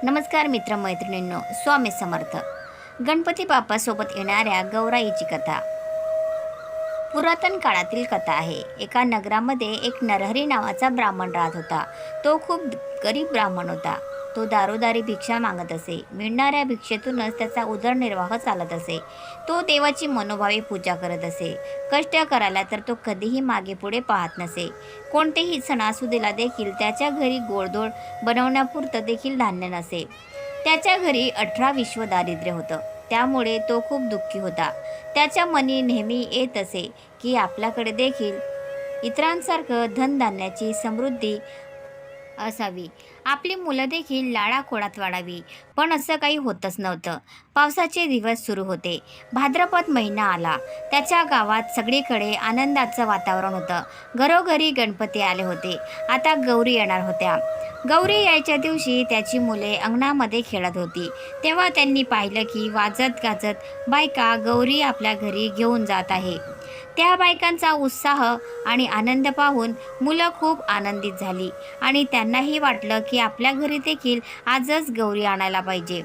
नमस्कार मित्रमैत्रिणींनो, स्वामी समर्थ. गणपती बाप्पासोबत येणाऱ्या गौराईची कथा पुरातन काळातील कथा आहे. एका नगरामध्ये एक नरहरी नावाचा ब्राह्मण राहत होता. तो खूप गरीब ब्राह्मण होता. तो दारोदारी भिक्षा मागत असे. मिळणाऱ्या भिक्षेतूनच त्याचा उदरनिर्वाह चालत असे. तो देवाची मनोभावे पूजा करत असे. कष्ट करायला तर तो कधीही मागे पुढे पाहत नसे. कोणतेही सणासुदीला देखील त्याच्या घरी गोडधोड बनवण्यापुरतं देखील धान्य नसे. त्याच्या घरी 18 विश्व दारिद्र्य होतं. त्यामुळे तो खूप दुःखी होता. त्याच्या मनी नेहमी येत असे की आपल्याकडे देखील इतरांसारखं धनधान्याची समृद्धी असावी, आपली मुलं देखील लाडाकोडात वाढावी. पण असं काही होतच नव्हतं. पावसाचे दिवस सुरू होते. भाद्रपद महिना आला. त्याच्या गावात सगळीकडे आनंदाचं वातावरण होतं. घरोघरी गणपती आले होते. आता गौरी येणार होत्या. गौरी यायच्या दिवशी त्याची मुले अंगणामध्ये खेळत होती. तेव्हा त्यांनी पाहिलं की वाजत गाजत बायका गौरी आपल्या घरी घेऊन जात आहे. त्या बायकांचा उत्साह आणि आनंद पाहून मुलं खूप आनंदित झाली आणि त्यांनाही वाटलं की आपल्या घरी देखील आजच गौरी आणायला पाहिजे.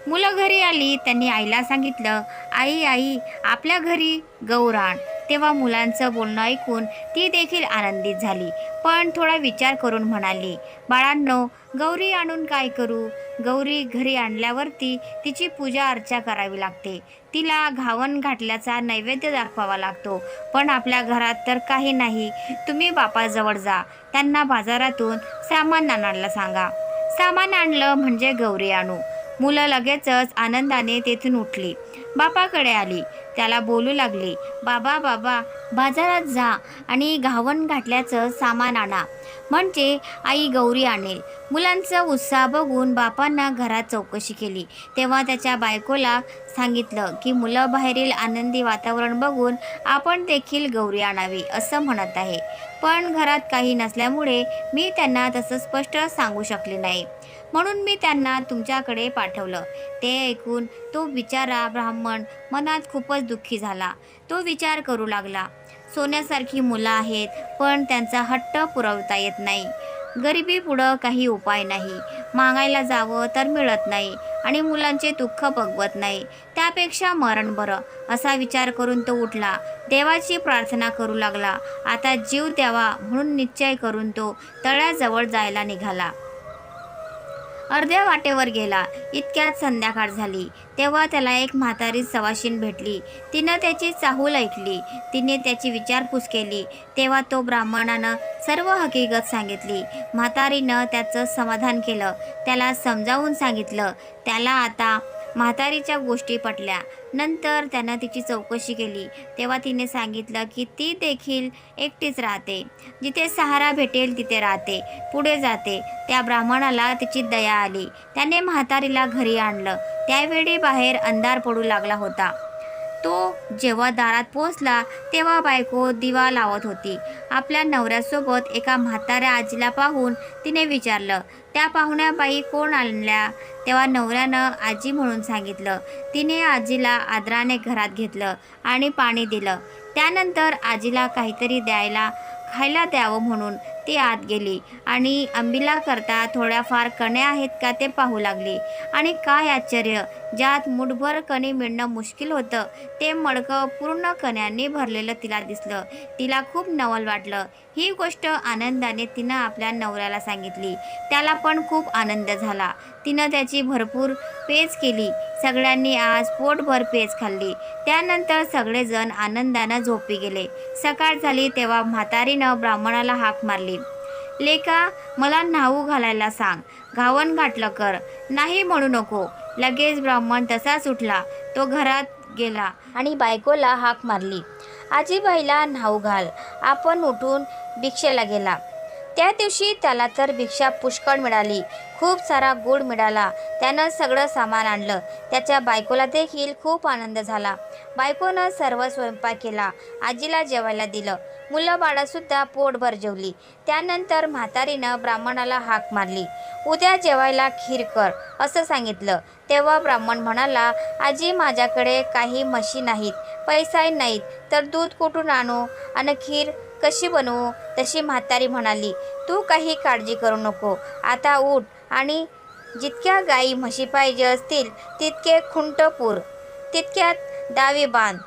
मुलं घरी आली. त्यांनी आईला सांगितलं, आई आई आपल्या घरी गौर आण. तेव्हा मुलांचं बोलणं ऐकून ती देखील आनंदित झाली, पण थोडा विचार करून म्हणाली, बाळांनो, गौरी आणून काय करू? गौरी घरी आणल्यावरती तिची पूजा अर्चा करावी लागते. तिला घावन घातल्याचा नैवेद्य दाखवावा लागतो. पण आपल्या घरात तर काही नाही. तुम्ही बापाजवळ जा. त्यांना बाजारातून सामान आणायला सांगा. सामान आणलं म्हणजे गौरी आणू. मुलं लगेचच आनंदाने तेथून उठली. बापाकडे आली. त्याला बोलू लागली, बाबा बाबा बाजारात जा आणि घावन घातल्याचं सामान आणा, म्हणजे आई गौरी आणेल. मुलांचा उत्साह बघून बापांना घरात चौकशी केली. तेव्हा त्याच्या बायकोला सांगितलं की मुलं बाहेरील आनंदी वातावरण बघून आपण देखील गौरी आणावी असं म्हणत आहे. पण घरात काही नसल्यामुळे मी त्यांना तसं स्पष्ट सांगू शकले नाही. म्हणून मी त्यांना तुमच्याकडे पाठवलं. ते ऐकून तो बिचारा ब्राह्मण मनात खूपच दुःखी झाला. तो विचार करू लागला, सोन्यासारखी मुलं आहेत, पण त्यांचा हट्ट पुरवता येत नाही. गरिबीपुढं काही उपाय नाही. मागायला जावं तर मिळत नाही आणि मुलांचे दुःख बघवत नाही. त्यापेक्षा मरण बरं असा विचार करून तो उठला. देवाची प्रार्थना करू लागला. आता जीव द्यावा म्हणून निश्चय करून तो तळ्याजवळ जायला निघाला. अर्ध्या वाटेवर गेला. इतक्यात संध्याकाळ झाली. तेव्हा त्याला एक म्हातारी सवाशीण भेटली. तिनं त्याची चाहूल ऐकली. तिने त्याची विचारपूस केली. तेव्हा तो ब्राह्मणानं सर्व हकीकत सांगितली. म्हातारीनं त्याचं समाधान केलं. त्याला समजावून सांगितलं. त्याला आता म्हातारीच्या गोष्टी पटल्या. नंतर त्यानं तिची चौकशी केली. तेव्हा तिने सांगितलं की ती देखील एकटीच राहते. जिथे सहारा भेटेल तिथे राहते, पुढे जाते. त्या ब्राह्मणाला तिची दया आली. त्याने म्हातारीला घरी आणलं. त्यावेळी बाहेर अंधार पडू लागला होता. तो जेव्हा दारात पोहोचला तेव्हा बायको दिवा लावत होती. आपल्या नवऱ्यासोबत एका म्हाताऱ्या आजीला पाहून तिने विचारलं, त्या पाहुण्या बाई कोण आणल्या? तेव्हा नवऱ्यानं आजी म्हणून सांगितलं. तिने आजीला आदराने घरात घेतलं आणि पाणी दिलं. त्यानंतर आजीला काहीतरी खायला द्यावं म्हणून ती आत गेली आणि आंबिला करता थोड्याफार कण्या आहेत का ते पाहू लागली. आणि काय आश्चर्य, ज्यात मुठभर कणी मिळणं मुश्किल होतं ते मडकं पूर्ण कण्यांनी भरलेलं तिला दिसलं. तिला खूप नवल वाटलं. ही गोष्ट आनंदाने तिनं आपल्या नवऱ्याला सांगितली. त्याला पण खूप आनंद झाला. तिनं त्याची भरपूर पेज केली. सगळ्यांनी आज पोटभर पेज खाल्ली. त्यानंतर सगळेजण आनंदानं झोपी गेले. सकाळ झाली तेव्हा म्हातारीनं ब्राह्मणाला हाक मारली, लेका मला न्हाऊ घालायला सांग, घावन घातलं कर, नाही म्हणू नको. लगेच ब्राह्मण तसाच उठला. तो घरात गेला आणि बायकोला हाक मारली, आजीबाईला न्हाऊ घाल. आपण उठून भिक्षेला गेला. त्या दिवशी त्याला तर भिक्षा पुष्कळ मिळाली. खूप सारा गूळ मिळाला. त्यानं सगळं सामान आणलं. त्याच्या बायकोला देखील खूप आनंद झाला. बायकोनं सर्व स्वयंपाक केला. आजीला जेवायला दिलं. मुलं बाळंसुद्धा पोटभर जेवली. त्यानंतर म्हातारीनं ब्राह्मणाला हाक मारली, उद्या जेवायला खीर कर असं सांगितलं. तेव्हा ब्राह्मण म्हणाला, आजी माझ्याकडे काही म्हशी नाहीत, पैसाही नाहीत, तर दूध कुठून आणू आणि खीर कशी बनवू? तशी म्हातारी म्हणाली, तू काही काळजी करू नको. आता उठ आणि जितक्या गाई म्हशी पाहिजे असतील तितके खुंटपूर, तितक्यात दावी बांध.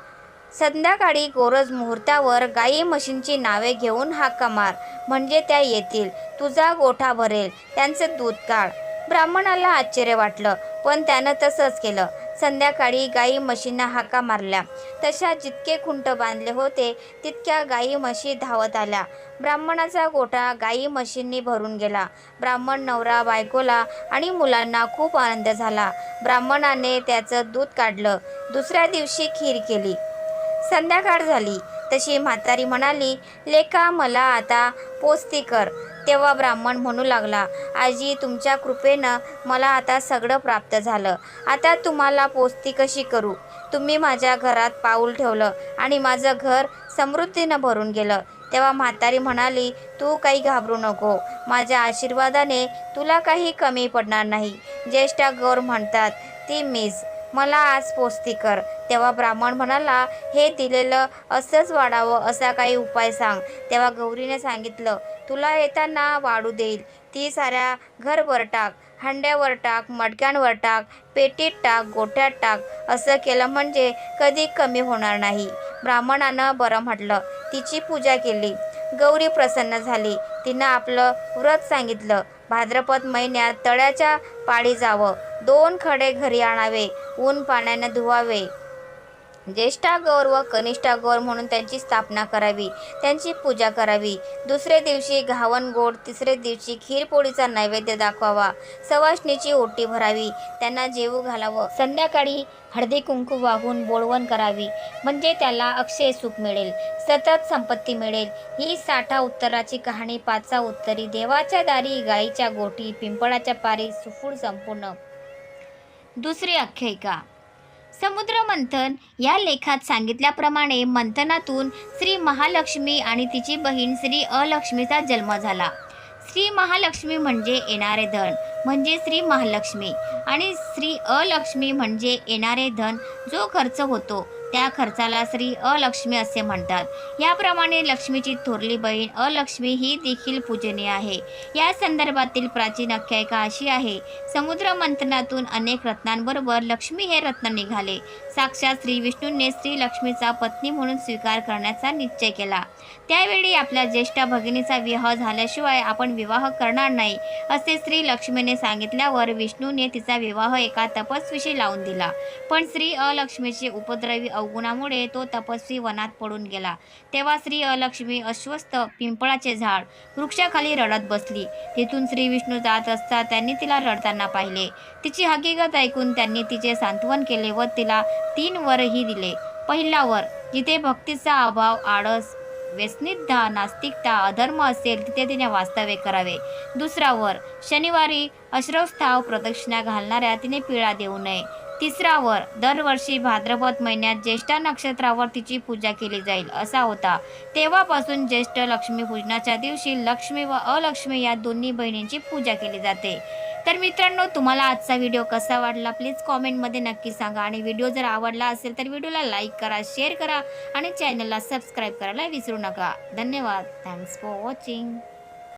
संध्याकाळी गोरज मुहूर्तावर गाई म्हशींची नावे घेऊन हाका मार, म्हणजे त्या येतील. तुझा गोठा भरेल, त्यांचं दूध काढ. ब्राह्मणाला आश्चर्य वाटलं, पण त्यानं तसंच केलं. संध्याकाळी गाई म्हशींना हाका मारल्या. तशा जितके खुंट बांधले होते तितक्या गाई म्हशी धावत आल्या. ब्राह्मणाचा गोठा गाई म्हशींनी भरून गेला. ब्राह्मण नवरा बायकोला आणि मुलांना खूप आनंद झाला. ब्राह्मणाने त्याचं दूध काढलं. दुसऱ्या दिवशी खीर केली. संध्याकाळ झाली तशी म्हातारी म्हणाली, लेका मला आता पोस्ती कर. तेव्हा ब्राह्मण म्हणू लागला, आजी तुमच्या कृपेनं मला आता सगळं प्राप्त झालं. आता तुम्हाला पोस्ती कशी करू? तुम्ही माझ्या घरात पाऊल ठेवलं आणि माझं घर समृद्धीनं भरून गेलं. तेव्हा म्हातारी म्हणाली, तू काही घाबरू नको. माझ्या आशीर्वादाने तुला काही कमी पडणार नाही. ज्येष्ठा गौर म्हणतात ती मीच. मला आज पोस्ती कर. तेव्हा ब्राह्मण म्हणाला, हे दिलेलं असंच वाढावं असा काही उपाय सांग. तेव्हा गौरीने सांगितलं, तुला येताना वाढू देईल ती साऱ्या घरभर टाक, हंड्यावर टाक, मडक्यांवर टाक, पेटीत टाक, गोठ्यात टाक. असं केलं म्हणजे कधी कमी होणार नाही. ब्राह्मणानं बरं म्हटलं. तिची पूजा केली. गौरी प्रसन्न झाली. तिनं आपलं व्रत सांगितलं. भाद्रपद महिन्यात तळ्याच्या पाडी जावं, 2 खडे घरी आणावे, ऊन पाण्यानं धुवावे. ज्येष्ठा गौर व कनिष्ठा गौर म्हणून त्यांची स्थापना करावी, त्यांची पूजा करावी. दुसरे दिवशी घावन गोड, तिसरे दिवशी खीरपोळीचा नैवेद्य दाखवावा. सवाष्णीची ओटी भरावी, त्यांना जेवू घालावं. संध्याकाळी हळदी कुंकू वाहून बोळवण करावी, म्हणजे त्याला अक्षय सुख मिळेल, सतत संपत्ती मिळेल. ही साठा उत्तराची कहाणी 5 उत्तरी. देवाच्या दारी, गाईच्या गोठी, पिंपळाच्या पारी, सुफूळ संपूर्ण. दुसरी आख्यायिका. समुद्र मंथन या लेखात सांगितल्याप्रमाणे मंथनातून श्री महालक्ष्मी आणि तिची बहीण श्री अलक्ष्मीचा जन्म झाला. श्री महालक्ष्मी म्हणजे येणारे धन, म्हणजे श्री महालक्ष्मी, आणि श्री अलक्ष्मी म्हणजे येणारे धन जो खर्च होतो त्या खर्चाला श्री अलक्ष्मी असे म्हणतात. याप्रमाणे लक्ष्मीची थोरली बहीण अलक्ष्मी ही देखील पूजनीय आहे. या संदर्भातील प्राचीन आख्यायिका अशी आहे. समुद्र मंथनातून अनेक रत्नांबरोबर लक्ष्मी हे रत्न निघाले. साक्षात श्री विष्णूंनी श्री लक्ष्मीचा पत्नी म्हणून स्वीकार करण्याचा निश्चय केला. त्यावेळी आपल्या ज्येष्ठ भगिनीचा विवाह झाल्याशिवाय आपण विवाह करणार नाही असे श्री लक्ष्मीने सांगितल्यावर विष्णूने तिचा विवाह एका तपस्वीशी लावून दिला. पण श्री अलक्ष्मीचे उपद्रवी अवगुणामुळे तो तपस्वी वनात पडून गेला. तेव्हा श्री अलक्ष्मी अश्वस्थ पिंपळाचे झाड वृक्षाखाली रडत बसली. तिथून श्री विष्णू जात असता त्यांनी तिला रडताना पाहिले. तिची हकीकत ऐकून त्यांनी तिचे सांत्वन केले व तिला 3 वरही दिले. पहिला वर, जिथे भक्तीचा अभाव, आळस, व्यसनिष्ठता, नास्तिकता, अधर्म असेल तिथे तिने वास्तव्य करावे. दुसरा वर, शनिवारी अश्रवस्थाव प्रदक्षिणा घालणाऱ्या तिने पीळा देऊ नये. तिसरा वर, दरवर्षी भाद्रपद महिन्यात ज्येष्ठा नक्षत्रावर तिची पूजा केली जाईल असा होता. तेव्हापासून ज्येष्ठ लक्ष्मी पूजनाच्या दिवशी लक्ष्मी व अलक्ष्मी या दोन्ही बहिणींची पूजा केली जाते. तर मित्रांनो, तुम्हाला आजचा व्हिडिओ कसा वाटला प्लीज कॉमेंटमध्ये नक्की सांगा. आणि व्हिडिओ जर आवडला असेल तर व्हिडिओला लाईक करा, शेअर करा आणि चॅनलला सबस्क्राईब करायला विसरू नका. धन्यवाद. Thanks for watching.